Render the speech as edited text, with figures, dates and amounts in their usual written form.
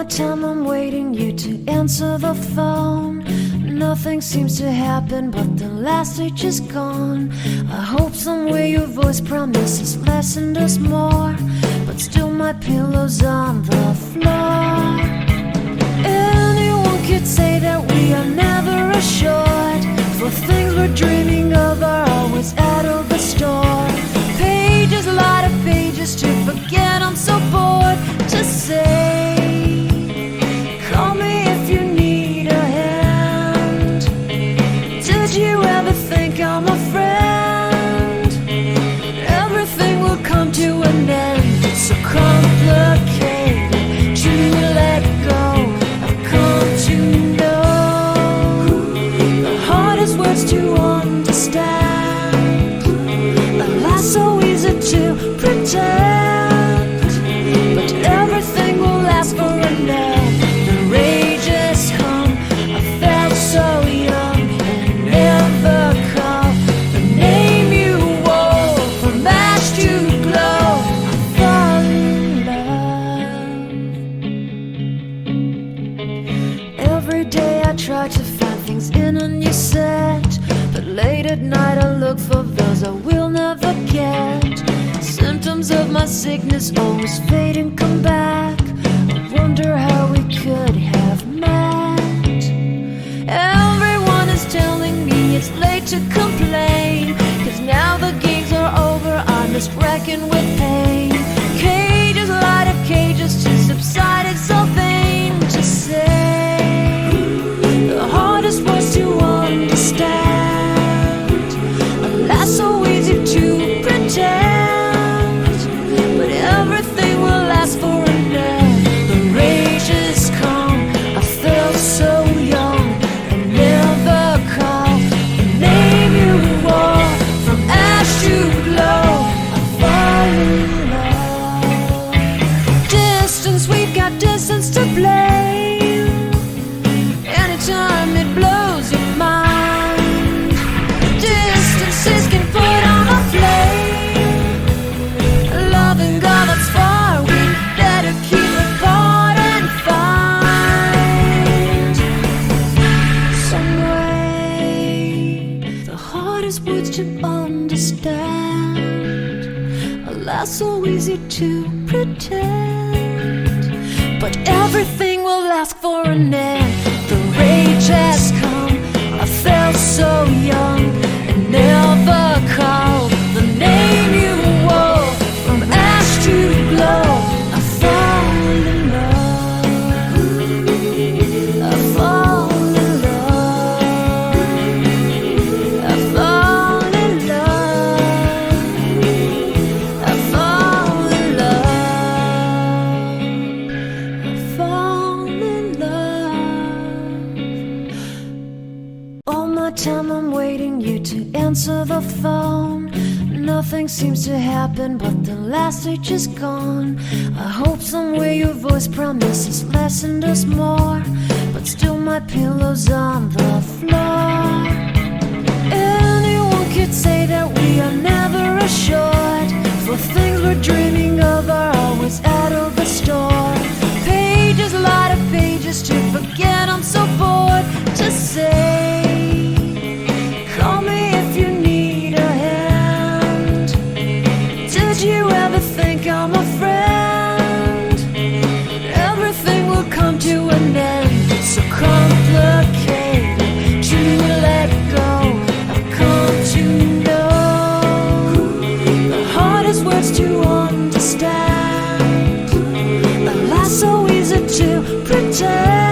time I'm waiting you to answer the phone. Nothing seems to happen, but the last stage is gone. I hope somewhere your voice promises less and us more, but still my pillow's on the floor. Anyone could say that we are never assured, for things we're dreaming of are always out of the store. Pages, a lot of pages to forget, I'm so bored to say. Call me if you need a hand. Did you ever think I'm a friend? Everything will come to an end. It's so complicated to let go. I've come to know the hardest words to understand. Alas, so easy to pretend, but everything will last for a night. The rage has come. I felt so young and never called the name you wore. From ash to glow, I fall in love. Every day I try to find things in a new set, but late at night I look for those I will never get. Symptoms of my sickness always fade and come back. I wonder how we could have met. Everyone is telling me it's late to complain, 'cause now the games are over, I'm just wrecking with pain. Cages, light of cages to subside, it's so vain to say. The hardest words to understand. Alas, so easy to pretend, but everything will last for a night. The rage has come. I felt so young and never called the name you wore. From ash to glow, I fall in love. Distance, we've got distance to blame. Anytime it blows your mind, distances can put on a flame. Loving God that's far, we better keep it apart and find some way. The hardest words to understand. Alas, so easy to pretend, but everything will last for an end. The rage has come. I felt so young and never called the name you wore. From ash to glow, I fall in love. I fall in love. I fall in love. I fall in love. I fall in love. All my time I'm waiting you to answer the phone. Nothing seems to happen, but the last stage is gone. I hope somewhere your voice promises less and us more, but still my pillow's on the floor. Anyone could say that we are never assured, for things we're dreaming of are always out of the store. Pages, a lot of pages to forget, I'm so bored to say. Call me if you need a hand. Did you ever think I'm a friend? Everything will come to an end. It's so complicated to let go. I've come to know the hardest words to understand. Alas, so easy to pretend.